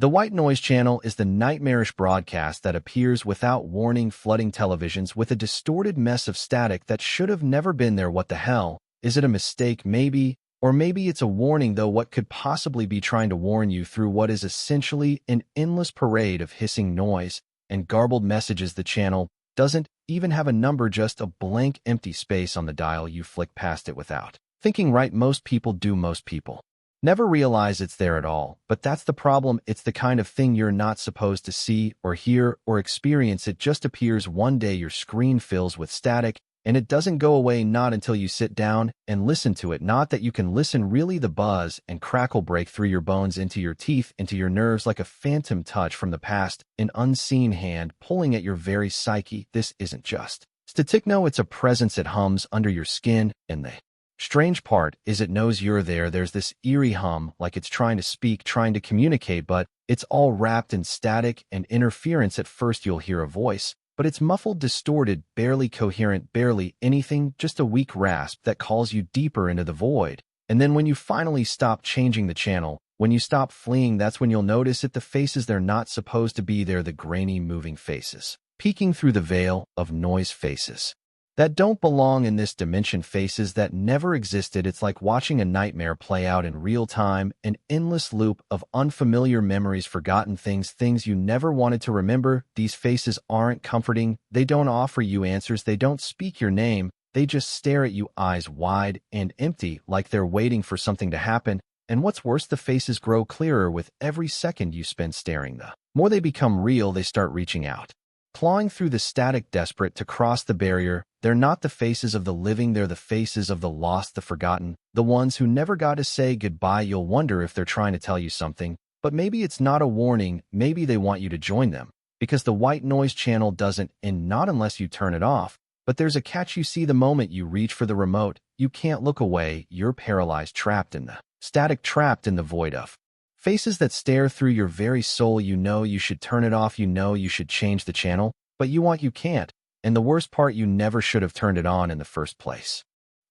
The white noise channel is the nightmarish broadcast that appears without warning, flooding televisions with a distorted mess of static that should have never been there. What the hell? Is it a mistake? Maybe. Or maybe it's a warning, though. What could possibly be trying to warn you through what is essentially an endless parade of hissing noise and garbled messages? The channel doesn't even have a number, just a blank empty space on the dial. You flick past it without thinking, right? Most people do. Most people never realize it's there at all, but that's the problem. It's the kind of thing you're not supposed to see or hear or experience. It just appears one day, your screen fills with static, and it doesn't go away, not until you sit down and listen to it. Not that you can listen, really. The buzz and crackle break through your bones, into your teeth, into your nerves, like a phantom touch from the past, an unseen hand pulling at your very psyche. This isn't just static, no, it's a presence. It hums under your skin, and the strange part is it knows you're there. There's this eerie hum, like it's trying to speak, trying to communicate, but it's all wrapped in static and interference. At first you'll hear a voice, but it's muffled, distorted, barely coherent, barely anything, just a weak rasp that calls you deeper into the void. And then when you finally stop changing the channel, when you stop fleeing, that's when you'll notice it. The faces, they're not supposed to be there. The grainy, moving faces, peeking through the veil of noise, faces that don't belong in this dimension, faces that never existed. It's like watching a nightmare play out in real time, an endless loop of unfamiliar memories, forgotten things, things you never wanted to remember. These faces aren't comforting. They don't offer you answers. They don't speak your name. They just stare at you, eyes wide and empty, like they're waiting for something to happen. And what's worse, the faces grow clearer with every second you spend staring. The more they become real, they start reaching out, clawing through the static, desperate to cross the barrier. They're not the faces of the living, they're the faces of the lost, the forgotten, the ones who never got to say goodbye. You'll wonder if they're trying to tell you something, but maybe it's not a warning. Maybe they want you to join them, because the white noise channel doesn't, and not unless you turn it off. But there's a catch. You see, the moment you reach for the remote, you can't look away. You're paralyzed, trapped in the static, trapped in the void of faces that stare through your very soul. You know you should turn it off. You know you should change the channel, but you can't. And the worst part, you never should have turned it on in the first place.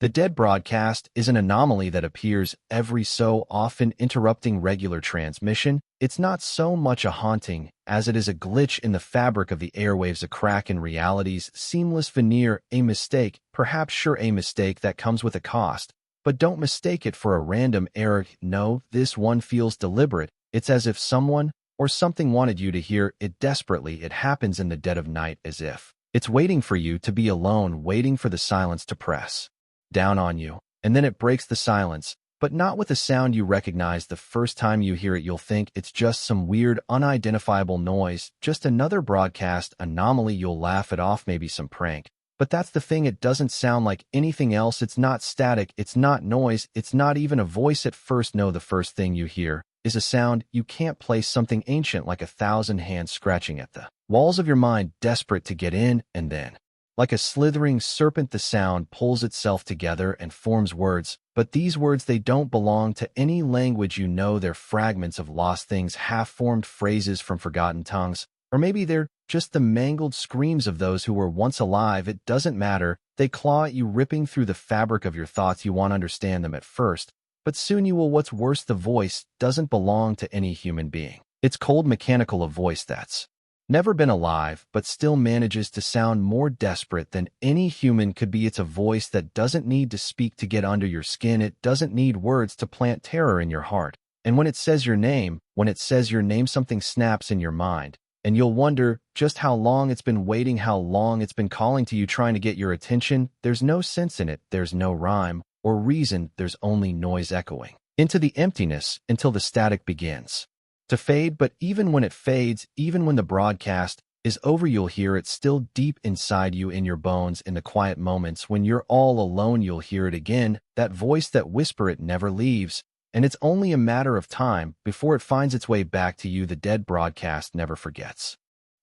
The dead broadcast is an anomaly that appears every so often, interrupting regular transmission. It's not so much a haunting as it is a glitch in the fabric of the airwaves, a crack in reality's seamless veneer, a mistake, perhaps, sure, a mistake that comes with a cost. But don't mistake it for a random error. No, this one feels deliberate. It's as if someone or something wanted you to hear it desperately. It happens in the dead of night, as if it's waiting for you to be alone, waiting for the silence to press down on you. And then it breaks the silence, but not with a sound you recognize. The first time you hear it, you'll think it's just some weird, unidentifiable noise, just another broadcast anomaly. You'll laugh it off, maybe some prank. But that's the thing, it doesn't sound like anything else. It's not static, it's not noise, it's not even a voice at first. No, the first thing you hear is a sound you can't place, something ancient, like 1,000 hands scratching at the walls of your mind, desperate to get in. And then, like a slithering serpent, the sound pulls itself together and forms words. But these words, they don't belong to any language. You know they're fragments of lost things, half-formed phrases from forgotten tongues. Or maybe they're just the mangled screams of those who were once alive. It doesn't matter. They claw at you, ripping through the fabric of your thoughts. You won't understand them at first, but soon you will. What's worse, the voice doesn't belong to any human being. It's cold, mechanical, a voice that's never been alive, but still manages to sound more desperate than any human could be. It's a voice that doesn't need to speak to get under your skin. It doesn't need words to plant terror in your heart. And when it says your name, something snaps in your mind. And you'll wonder just how long it's been waiting, how long it's been calling to you, trying to get your attention. There's no sense in it. There's no rhyme or reason. There's only noise echoing into the emptiness until the static begins to fade. But even when it fades, even when the broadcast is over, you'll hear it still deep inside you, in your bones. In the quiet moments when you're all alone, you'll hear it again. That voice, that whisper, it never leaves. And it's only a matter of time before it finds its way back to you. The dead broadcast never forgets.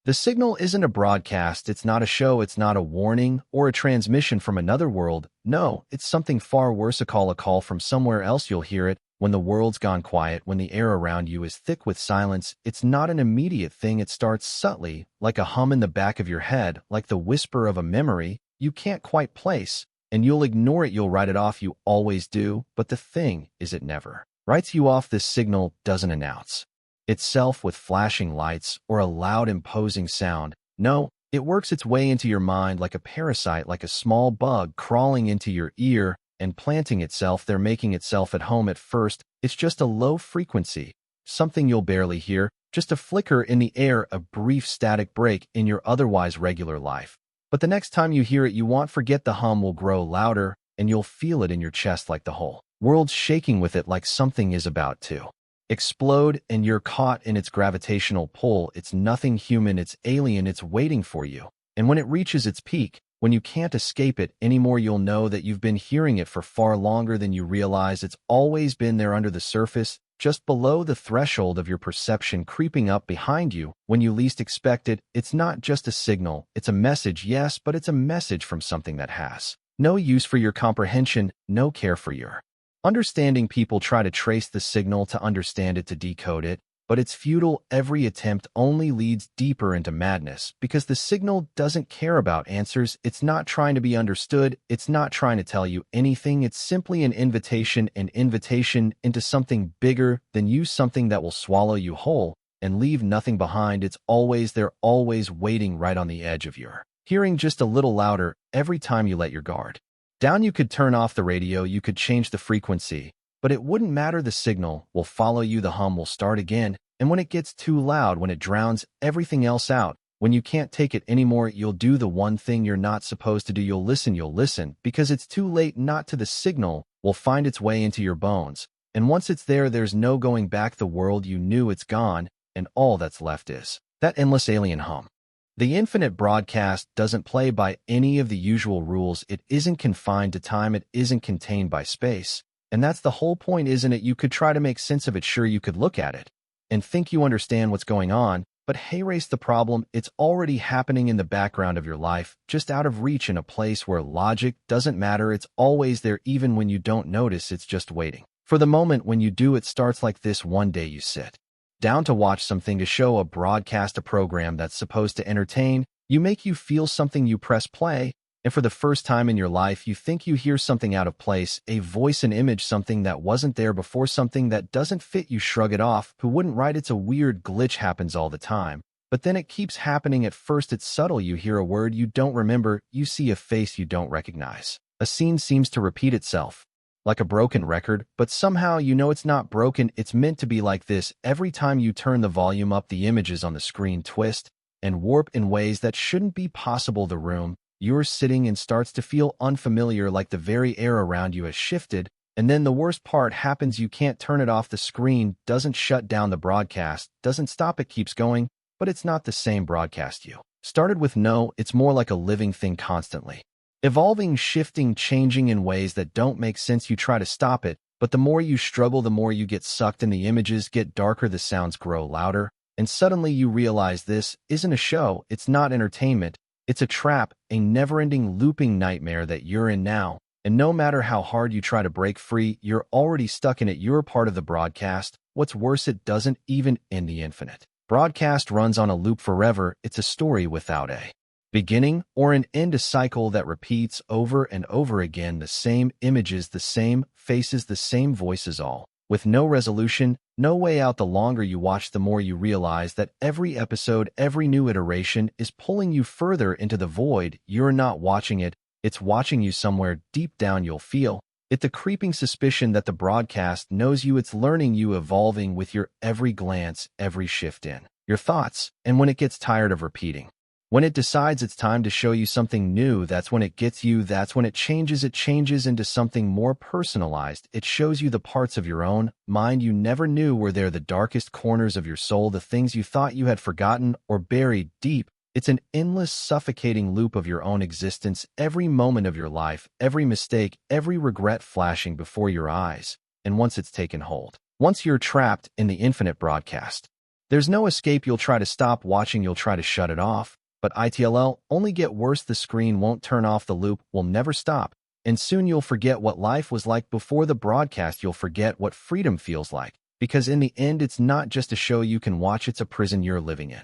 The signal isn't a broadcast, it's not a show, it's not a warning or a transmission from another world. No, it's something far worse, a call from somewhere else. You'll hear it when the world's gone quiet, when the air around you is thick with silence. It's not an immediate thing. It starts subtly, like a hum in the back of your head, like the whisper of a memory you can't quite place. And you'll ignore it, you'll write it off, you always do. But the thing is, it never writes you off. This signal doesn't announce itself with flashing lights or a loud imposing sound. No, it works its way into your mind like a parasite, like a small bug crawling into your ear and planting itself there, making itself at home. At first, it's just a low frequency, something you'll barely hear, just a flicker in the air, a brief static break in your otherwise regular life. But the next time you hear it, you won't forget. The hum will grow louder, and you'll feel it in your chest like the whole world's shaking with it, like something is about to explode, and you're caught in its gravitational pull. It's nothing human, it's alien, it's waiting for you. And when it reaches its peak, when you can't escape it anymore, you'll know that you've been hearing it for far longer than you realize. It's always been there under the surface, just below the threshold of your perception, creeping up behind you when you least expect it. It's not just a signal, it's a message, yes, but it's a message from something that has no use for your comprehension, no care for your understanding. People try to trace the signal, to understand it, to decode it, but it's futile. Every attempt only leads deeper into madness, because the signal doesn't care about answers. It's not trying to be understood. It's not trying to tell you anything. It's simply an invitation into something bigger than you, something that will swallow you whole and leave nothing behind. It's always there, always waiting right on the edge of your hearing, just a little louder every time you let your guard down. You could turn off the radio, you could change the frequency, but it wouldn't matter. The signal will follow you. The hum will start again, and when it gets too loud, when it drowns everything else out, when you can't take it anymore, you'll do the one thing you're not supposed to do. You'll listen, because it's too late not to. The signal will find its way into your bones, and once it's there, there's no going back. The world you knew, it's gone, and all that's left is that endless alien hum. The infinite broadcast doesn't play by any of the usual rules. It isn't confined to time. It isn't contained by space. And that's the whole point, isn't it? You could try to make sense of it. Sure, you could look at it and think you understand what's going on, but hey, race the problem. It's already happening in the background of your life, just out of reach, in a place where logic doesn't matter. It's always there, even when you don't notice. It's just waiting for the moment when you do. It starts like this. One day you sit down to watch something, to show, a broadcast, a program that's supposed to entertain you, make you feel something. You press play, and for the first time in your life, you think you hear something out of place, a voice, an image, something that wasn't there before, something that doesn't fit. You shrug it off. Who wouldn't, right? It's a weird glitch, happens all the time. But then it keeps happening. At first it's subtle. You hear a word you don't remember. You see a face you don't recognize. A scene seems to repeat itself, like a broken record, but somehow you know it's not broken. It's meant to be like this. Every time you turn the volume up, the images on the screen twist and warp in ways that shouldn't be possible. The room you're sitting in starts to feel unfamiliar, like the very air around you has shifted. And then the worst part happens. You can't turn it off. The screen doesn't shut down. The broadcast doesn't stop. It keeps going, but it's not the same broadcast you started with. No, it's more like a living thing, constantly evolving, shifting, changing in ways that don't make sense. You try to stop it, but the more you struggle, the more you get sucked in. The images get darker, the sounds grow louder, and suddenly you realize this isn't a show. It's not entertainment. It's a trap, a never-ending looping nightmare that you're in now. And no matter how hard you try to break free, you're already stuck in it. You're part of the broadcast. What's worse, it doesn't even end. The infinite broadcast runs on a loop forever. It's a story without a beginning or an end, a cycle that repeats over and over again. The same images, the same faces, the same voices, all with no resolution, no way out. The longer you watch, the more you realize that every episode, every new iteration is pulling you further into the void. You're not watching it, it's watching you. Somewhere deep down you'll feel it, the creeping suspicion that the broadcast knows you. It's learning you, evolving with your every glance, every shift in your thoughts. And when it gets tired of repeating, when it decides it's time to show you something new, that's when it gets you. That's when it changes. It changes into something more personalized. It shows you the parts of your own mind you never knew were there, the darkest corners of your soul, the things you thought you had forgotten or buried deep. It's an endless, suffocating loop of your own existence, every moment of your life, every mistake, every regret flashing before your eyes. And once it's taken hold, once you're trapped in the infinite broadcast, there's no escape. You'll try to stop watching, you'll try to shut it off, but it'll only get worse. The screen won't turn off, the loop will never stop, and soon you'll forget what life was like before the broadcast. You'll forget what freedom feels like, because in the end, it's not just a show you can watch, it's a prison you're living in.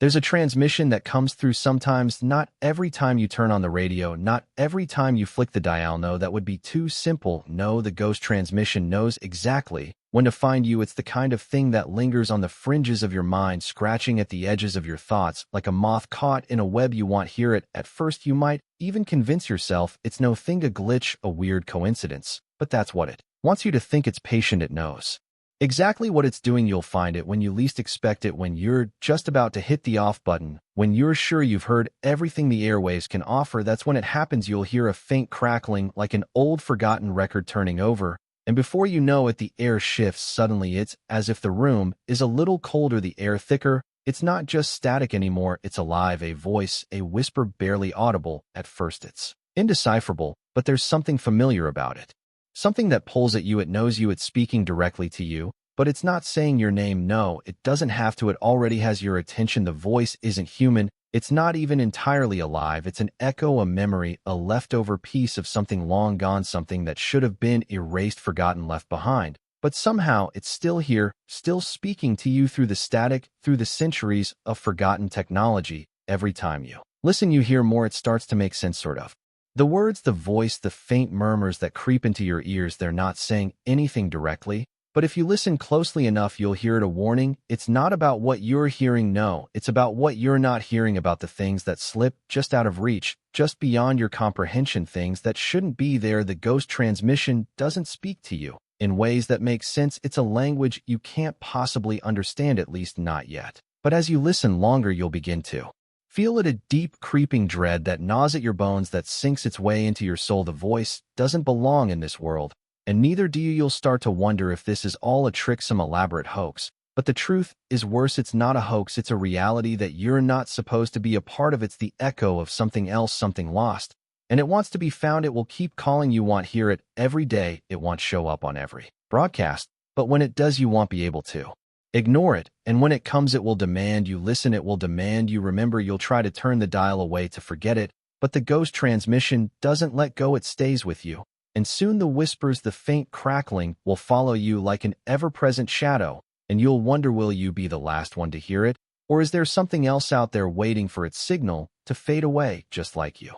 There's a transmission that comes through sometimes, not every time you turn on the radio, not every time you flick the dial. No, that would be too simple. No, the ghost transmission knows exactly when to find you. It's the kind of thing that lingers on the fringes of your mind, scratching at the edges of your thoughts, like a moth caught in a web. You want to hear it. At first, you might even convince yourself it's no thing, a glitch, a weird coincidence. But that's what it wants you to think. It's patient. It knows exactly what it's doing. You'll find it when you least expect it, when you're just about to hit the off button, when you're sure you've heard everything the airwaves can offer. That's when it happens. You'll hear a faint crackling, like an old forgotten record turning over, and before you know it, the air shifts. Suddenly, it's as if the room is a little colder, the air thicker. It's not just static anymore, it's alive, a voice, a whisper, barely audible. At first it's indecipherable, but there's something familiar about it. Something that pulls at you. It knows you. It's speaking directly to you, but it's not saying your name. No, it doesn't have to. It already has your attention. The voice isn't human. It's not even entirely alive. It's an echo, a memory, a leftover piece of something long gone, something that should have been erased, forgotten, left behind. But somehow it's still here, still speaking to you through the static, through the centuries of forgotten technology. Every time you listen, you hear more. It starts to make sense, sort of. The words, the voice, the faint murmurs that creep into your ears, they're not saying anything directly. But if you listen closely enough, you'll hear it, a warning. It's not about what you're hearing, no. It's about what you're not hearing, about the things that slip just out of reach, just beyond your comprehension, things that shouldn't be there. The ghost transmission doesn't speak to you in ways that make sense. It's a language you can't possibly understand, at least not yet. But as you listen longer, you'll begin to feel it, a deep, creeping dread that gnaws at your bones, that sinks its way into your soul. The voice doesn't belong in this world, and neither do you. You'll start to wonder if this is all a trick, some elaborate hoax. But the truth is worse. It's not a hoax. It's a reality that you're not supposed to be a part of. It's the echo of something else, something lost, and it wants to be found. It will keep calling. You won't hear it every day. It won't show up on every broadcast. But when it does, you won't be able to ignore it. And when it comes, it will demand you listen. It will demand you remember. You'll try to turn the dial away to forget it, but the ghost transmission doesn't let go. It stays with you. And soon the whispers, the faint crackling, will follow you like an ever-present shadow, and you'll wonder, will you be the last one to hear it? Or is there something else out there waiting for its signal to fade away, just like you?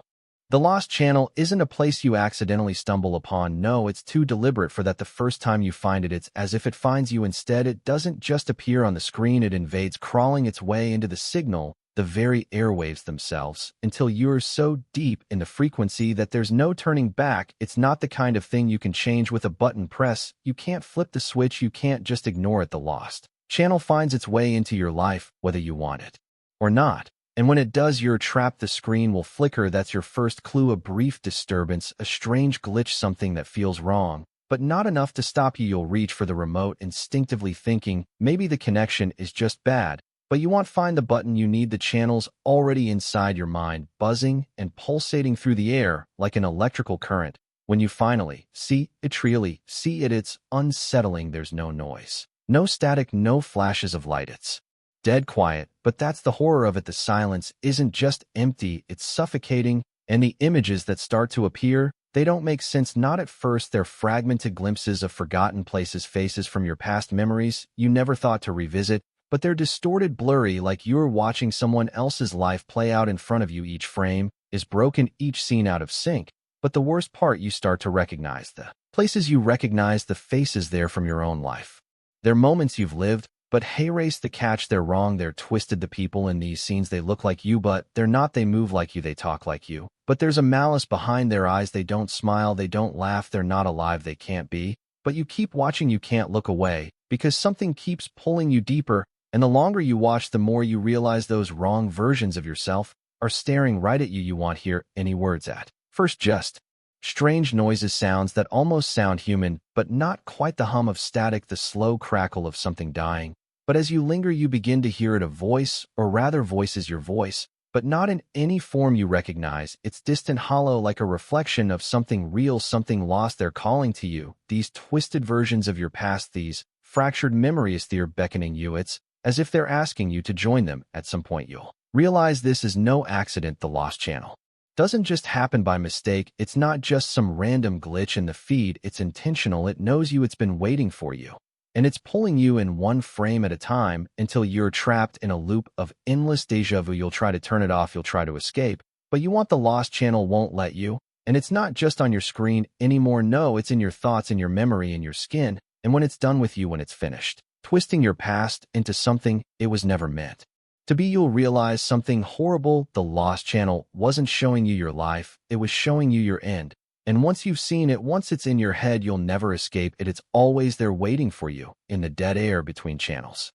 The Lost Channel isn't a place you accidentally stumble upon. No, it's too deliberate for that. The first time you find it, it's as if it finds you instead. It doesn't just appear on the screen. It invades, crawling its way into the signal, the very airwaves themselves, until you're so deep in the frequency that there's no turning back. It's not the kind of thing you can change with a button press. You can't flip the switch. You can't just ignore it. The Lost Channel finds its way into your life, whether you want it or not. And when it does, you're trapped. The screen will flicker. That's your first clue, a brief disturbance, a strange glitch, something that feels wrong, but not enough to stop you. You'll reach for the remote, instinctively thinking maybe the connection is just bad, but you won't find the button you need. The channel's already inside your mind, buzzing and pulsating through the air like an electrical current. When you finally see it, really see it, it's unsettling. There's no noise, no static, no flashes of light. It's dead quiet, but that's the horror of it. The silence isn't just empty, it's suffocating, and the images that start to appear, they don't make sense. Not at first. They're fragmented glimpses of forgotten places, faces from your past, memories you never thought to revisit, but they're distorted, blurry, like you're watching someone else's life play out in front of you. Each frame is broken, each scene out of sync. But the worst part, you start to recognize the places. You recognize the faces there from your own life. They're moments you've lived, but hey, race the catch, they're wrong, they're twisted. The people in these scenes, they look like you, but they're not. They move like you, they talk like you, but there's a malice behind their eyes. They don't smile, they don't laugh, they're not alive, they can't be. But you keep watching, you can't look away, because something keeps pulling you deeper, and the longer you watch, the more you realize those wrong versions of yourself are staring right at you. You won't hear any words at first, just strange noises, sounds that almost sound human, but not quite. The hum of static, the slow crackle of something dying. But as you linger, you begin to hear it, a voice, or rather voices, your voice, but not in any form you recognize. It's distant, hollow, like a reflection of something real, something lost. They're calling to you, these twisted versions of your past, these fractured memories. They're beckoning you. It's as if they're asking you to join them. At some point, you'll realize this is no accident. The Lost Channel doesn't just happen by mistake. It's not just some random glitch in the feed. It's intentional. It knows you. It's been waiting for you. and it's pulling you in one frame at a time until you're trapped in a loop of endless deja vu. You'll try to turn it off, you'll try to escape, but you want the lost channel, won't let you. And it's not just on your screen anymore, no, it's in your thoughts, in your memory, in your skin, and when it's done with you, when it's finished, twisting your past into something it was never meant to be. You'll realize something horrible: the lost channel wasn't showing you your life, it was showing you your end. And once you've seen it, once it's in your head, you'll never escape it. It's always there waiting for you in the dead air between channels.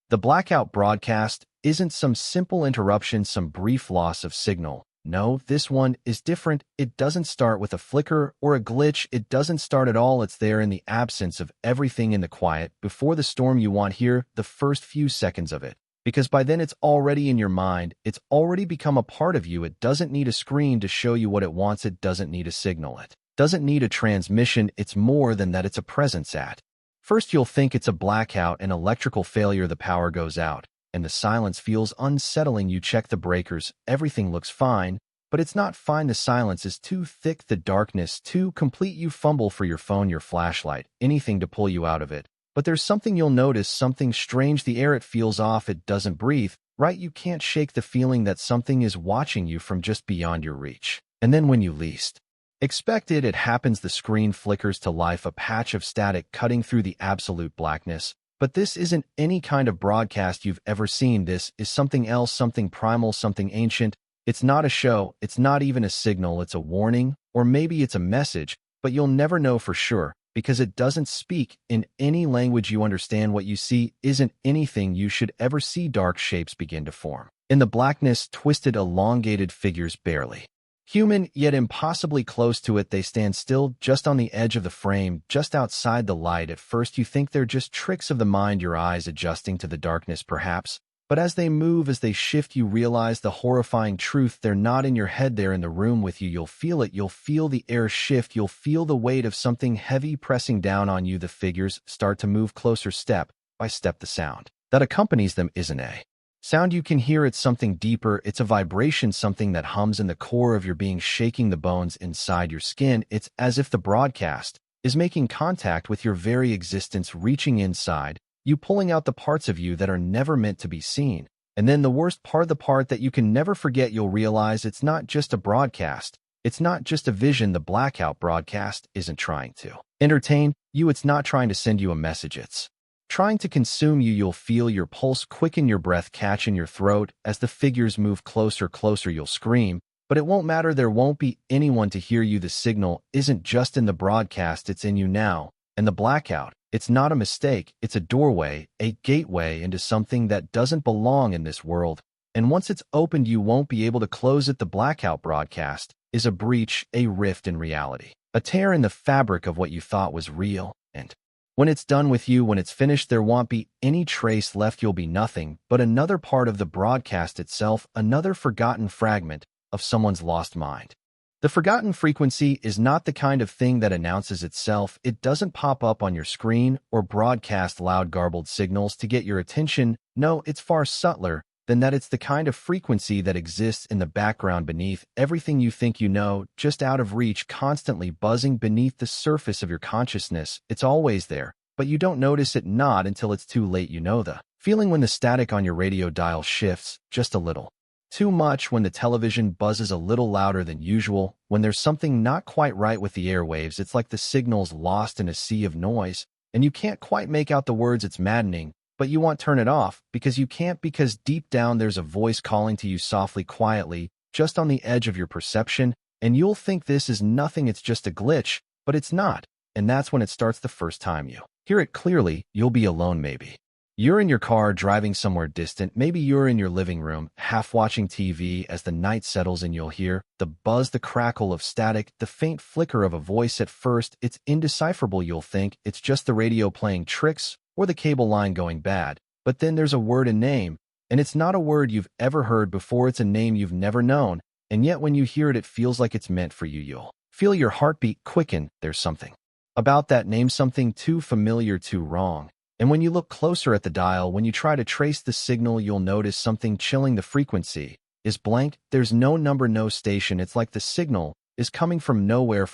The blackout broadcast isn't some simple interruption, some brief loss of signal. No, this one is different. It doesn't start with a flicker or a glitch. It doesn't start at all. It's there in the absence of everything, in the quiet, before the storm. You want here the first few seconds of it, because by then it's already in your mind. It's already become a part of you. It doesn't need a screen to show you what it wants. It doesn't need a signal. It doesn't need a transmission. It's more than that. It's a presence. At first you'll think it's a blackout, an electrical failure. The power goes out, and the silence feels unsettling. You check the breakers. Everything looks fine, but it's not fine. The silence is too thick, the darkness too complete. You fumble for your phone, your flashlight, anything to pull you out of it. But there's something you'll notice, something strange. The air, it feels off. It doesn't breathe, right? You can't shake the feeling that something is watching you from just beyond your reach. And then when you least expect it, it happens. The screen flickers to life, a patch of static cutting through the absolute blackness. But this isn't any kind of broadcast you've ever seen. This is something else, something primal, something ancient. It's not a show. It's not even a signal. It's a warning, or maybe it's a message, but you'll never know for sure, because it doesn't speak in any language you understand. What you see isn't anything you should ever see. Dark shapes begin to form in the blackness, twisted, elongated figures, barely human, yet impossibly close to it. They stand still, just on the edge of the frame, just outside the light. At first you think they're just tricks of the mind, your eyes adjusting to the darkness perhaps. But as they move, as they shift, you realize the horrifying truth. They're not in your head, they're in the room with you. You'll feel it. You'll feel the air shift. You'll feel the weight of something heavy pressing down on you. The figures start to move closer, step by step. The sound that accompanies them isn't a sound you can hear. It's something deeper. It's a vibration, something that hums in the core of your being, shaking the bones inside your skin. It's as if the broadcast is making contact with your very existence, reaching inside, you pulling out the parts of you that are never meant to be seen. And then the worst part, the part that you can never forget, you'll realize it's not just a broadcast. It's not just a vision. The blackout broadcast isn't trying to entertain you. It's not trying to send you a message. It's trying to consume you. You'll feel your pulse quicken, your breath catch in your throat. As the figures move closer, closer, you'll scream, but it won't matter. There won't be anyone to hear you. The signal isn't just in the broadcast, it's in you now. And the blackout, it's not a mistake. It's a doorway, a gateway into something that doesn't belong in this world. And once it's opened, you won't be able to close it. The blackout broadcast is a breach, a rift in reality, a tear in the fabric of what you thought was real. And when it's done with you, when it's finished, there won't be any trace left. You'll be nothing but another part of the broadcast itself, another forgotten fragment of someone's lost mind. The forgotten frequency is not the kind of thing that announces itself. It doesn't pop up on your screen or broadcast loud, garbled signals to get your attention. No, it's far subtler than that. It's the kind of frequency that exists in the background beneath everything you think you know, just out of reach, constantly buzzing beneath the surface of your consciousness. It's always there, but you don't notice it, not until it's too late. You know the feeling when the static on your radio dial shifts just a little too much, when the television buzzes a little louder than usual, when there's something not quite right with the airwaves. It's like the signal's lost in a sea of noise, and you can't quite make out the words. It's maddening, but you won't turn it off, because you can't, because deep down there's a voice calling to you softly, quietly, just on the edge of your perception, and you'll think this is nothing, it's just a glitch, but it's not. And that's when it starts. The first time you hear it clearly, you'll be alone. Maybe you're in your car driving somewhere distant. Maybe you're in your living room, half watching TV. As the night settles in, you'll hear the buzz, the crackle of static, the faint flicker of a voice. At first, it's indecipherable. You'll think it's just the radio playing tricks or the cable line going bad. But then there's a word, a name, and it's not a word you've ever heard before. It's a name you've never known, and yet when you hear it, it feels like it's meant for you. You'll feel your heartbeat quicken. There's something about that name, something too familiar, too wrong. And when you look closer at the dial, when you try to trace the signal, you'll notice something chilling. The frequency is blank. There's no number, no station. It's like the signal is coming from nowhere,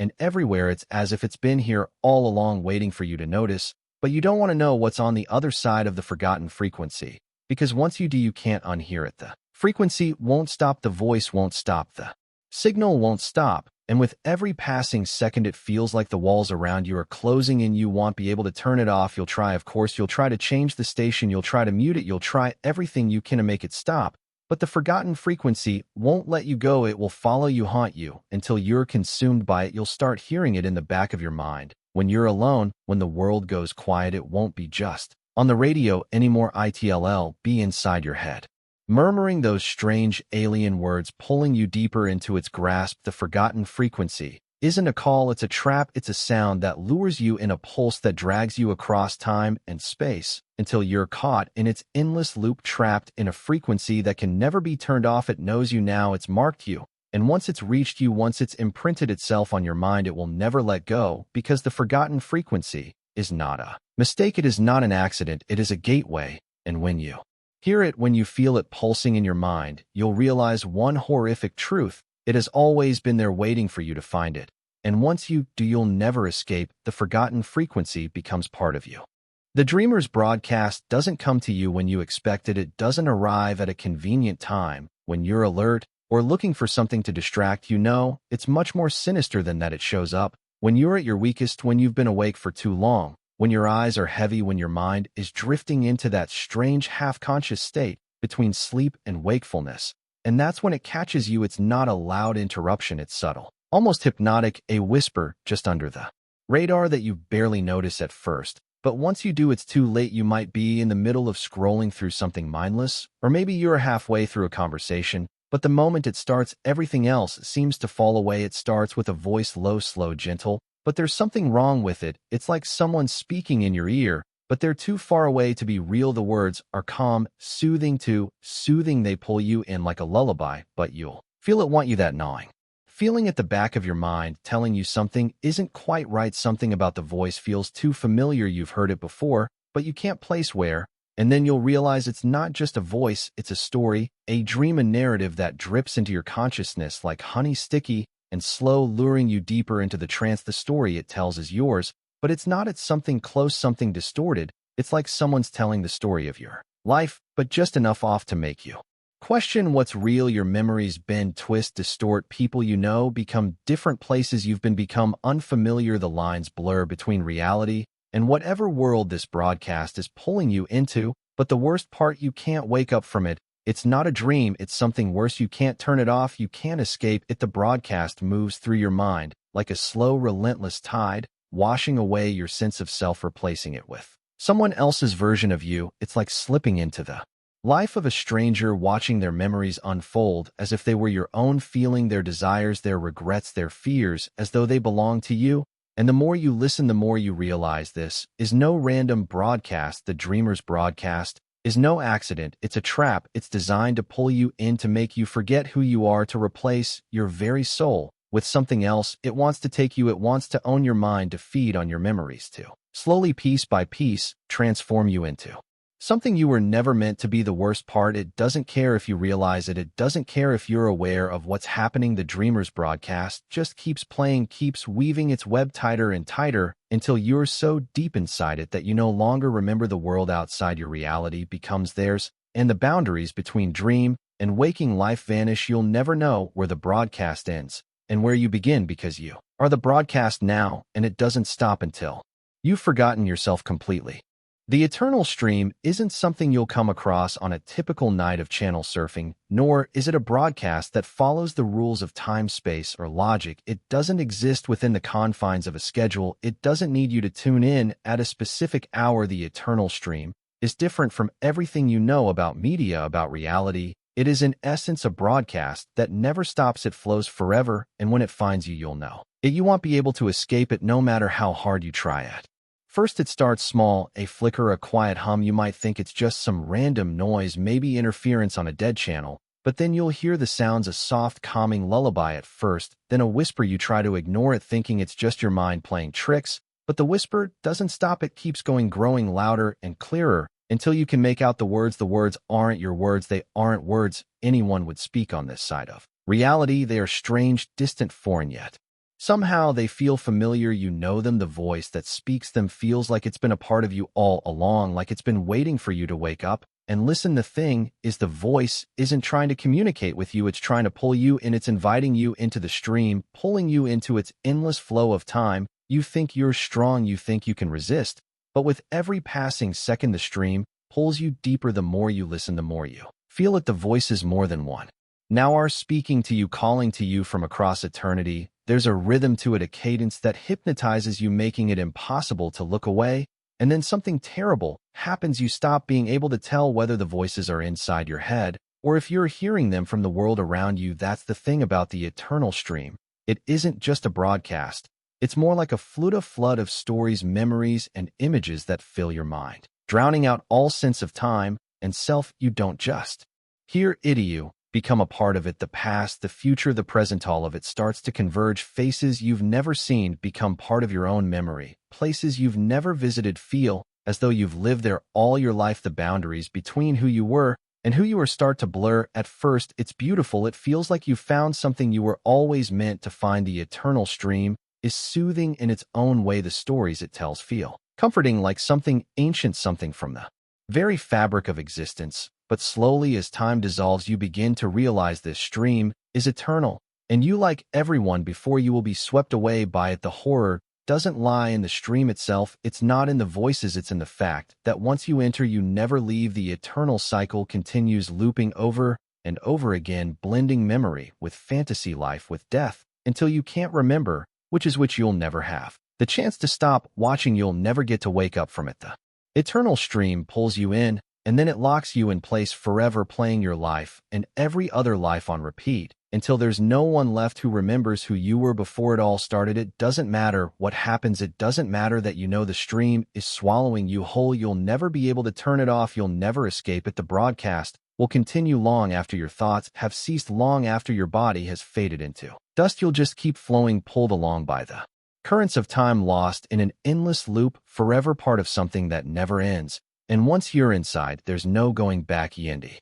and everywhere. It's as if it's been here all along, waiting for you to notice. but you don't want to know what's on the other side of the forgotten frequency, because once you do, you can't unhear it. The frequency won't stop, the voice won't stop, the signal won't stop, and with every passing second it feels like the walls around you are closing in. You won't be able to turn it off. You'll try, of course, you'll try to change the station, you'll try to mute it, you'll try everything you can to make it stop, but the forgotten frequency won't let you go. It will follow you, haunt you, until you're consumed by it. You'll start hearing it in the back of your mind. When you're alone, when the world goes quiet, it won't be just on the radio anymore. It'll be inside your head, murmuring those strange alien words, pulling you deeper into its grasp. The forgotten frequency isn't a call, it's a trap. It's a sound that lures you in, a pulse that drags you across time and space until you're caught in its endless loop, trapped in a frequency that can never be turned off. It knows you now, it's marked you, and once it's reached you, once it's imprinted itself on your mind, it will never let go, because the forgotten frequency is not a mistake, it is not an accident, it is a gateway. And when you hear it, when you feel it pulsing in your mind, you'll realize one horrific truth: it has always been there waiting for you to find it. And once you do, you'll never escape. The forgotten frequency becomes part of you. The Dreamer's broadcast doesn't come to you when you expect it. It doesn't arrive at a convenient time when you're alert or looking for something to distract you. No, it's much more sinister than that. It shows up when you're at your weakest, when you've been awake for too long, when your eyes are heavy, when your mind is drifting into that strange half-conscious state between sleep and wakefulness. And that's when it catches you. It's not a loud interruption, it's subtle, almost hypnotic, a whisper just under the radar that you barely notice at first. But once you do, it's too late. You might be in the middle of scrolling through something mindless, or maybe you're halfway through a conversation, but the moment it starts, everything else seems to fall away. It starts with a voice, low, slow, gentle, but there's something wrong with it. It's like someone speaking in your ear, but they're too far away to be real. The words are calm, soothing, too soothing. They pull you in like a lullaby, but you'll feel it, want you, that gnawing feeling at the back of your mind telling you something isn't quite right. Something about the voice feels too familiar. You've heard it before, but you can't place where. And then you'll realize it's not just a voice, it's a story, a dream, a narrative that drips into your consciousness like honey, sticky and slow, luring you deeper into the trance. The story it tells is yours, but it's not. It's something close, something distorted. It's like someone's telling the story of your life, but just enough off to make you question what's real. Your memories bend, twist, distort. People you know become different. Places you've been become unfamiliar. The lines blur between reality and whatever world this broadcast is pulling you into. But the worst part, you can't wake up from it. It's not a dream, it's something worse. You can't turn it off, you can't escape it. The broadcast moves through your mind like a slow, relentless tide, washing away your sense of self, replacing it with someone else's version of you. It's like slipping into the life of a stranger, watching their memories unfold as if they were your own, feeling their desires, their regrets, their fears, as though they belong to you. And the more you listen, the more you realize this is no random broadcast. The Dreamer's broadcast is no accident. It's a trap. It's designed to pull you in, to make you forget who you are, to replace your very soul with something else. It wants to take you, it wants to own your mind, to feed on your memories, to slowly, piece by piece, transform you into something you were never meant to be. The worst part, it doesn't care if you realize it. It doesn't care if you're aware of what's happening. The Dreamer's broadcast just keeps playing, keeps weaving its web tighter and tighter until you're so deep inside it that you no longer remember. The world outside your reality becomes theirs, and the boundaries between dream and waking life vanish. You'll never know where the broadcast ends and where you begin, because you are the broadcast now, and it doesn't stop until you've forgotten yourself completely. The eternal stream isn't something you'll come across on a typical night of channel surfing, nor is it a broadcast that follows the rules of time, space, or logic. It doesn't exist within the confines of a schedule. It doesn't need you to tune in at a specific hour. The eternal stream is different from everything you know about media, about reality. It is in essence a broadcast that never stops. It flows forever, and when it finds you, you'll know it. You won't be able to escape it, no matter how hard you try it. First, it starts small, a flicker, a quiet hum. You might think it's just some random noise, maybe interference on a dead channel, but then you'll hear the sounds, a soft, calming lullaby at first, then a whisper. You try to ignore it, thinking it's just your mind playing tricks, but the whisper doesn't stop. It keeps going, growing louder and clearer until you can make out the words. The words aren't your words. They aren't words anyone would speak on this side of reality. They are strange, distant, foreign, yet Somehow they feel familiar, you know them, the voice that speaks them feels like it's been a part of you all along, like it's been waiting for you to wake up. And listen, the thing is, the voice isn't trying to communicate with you, it's trying to pull you in, it's inviting you into the stream, pulling you into its endless flow of time. You think you're strong, you think you can resist, but with every passing second the stream pulls you deeper. The more you listen, the more you feel it. The voice is more than one. Now are speaking to you, calling to you from across eternity. There's a rhythm to it, a cadence that hypnotizes you, making it impossible to look away. And then something terrible happens. You stop being able to tell whether the voices are inside your head or if you're hearing them from the world around you. That's the thing about the eternal stream. It isn't just a broadcast. It's more like a flood of stories, memories, and images that fill your mind, drowning out all sense of time and self. You don't just hear it, you become a part of it. The past, the future, the present, all of it starts to converge. Faces you've never seen become part of your own memory. Places you've never visited feel as though you've lived there all your life. The boundaries between who you were and who you are start to blur. At first, it's beautiful. It feels like you found something you were always meant to find. The eternal stream is soothing in its own way. The stories it tells feel comforting, like something ancient, something from the very fabric of existence. But slowly, as time dissolves, you begin to realize this stream is eternal, and you, like everyone before you, will be swept away by it. The horror doesn't lie in the stream itself, it's not in the voices, it's in the fact that once you enter, you never leave. The eternal cycle continues, looping over and over again, blending memory with fantasy, life with death, until you can't remember which is which. You'll never have the chance to stop watching, you'll never get to wake up from it. The eternal stream pulls you in, and then it locks you in place forever, playing your life and every other life on repeat until there's no one left who remembers who you were before it all started. It doesn't matter what happens. It doesn't matter that you know the stream is swallowing you whole. You'll never be able to turn it off. You'll never escape it. The broadcast will continue long after your thoughts have ceased, long after your body has faded into dust. You'll just keep flowing, pulled along by the currents of time, lost in an endless loop, forever part of something that never ends. And once you're inside, there's no going back. Yendi.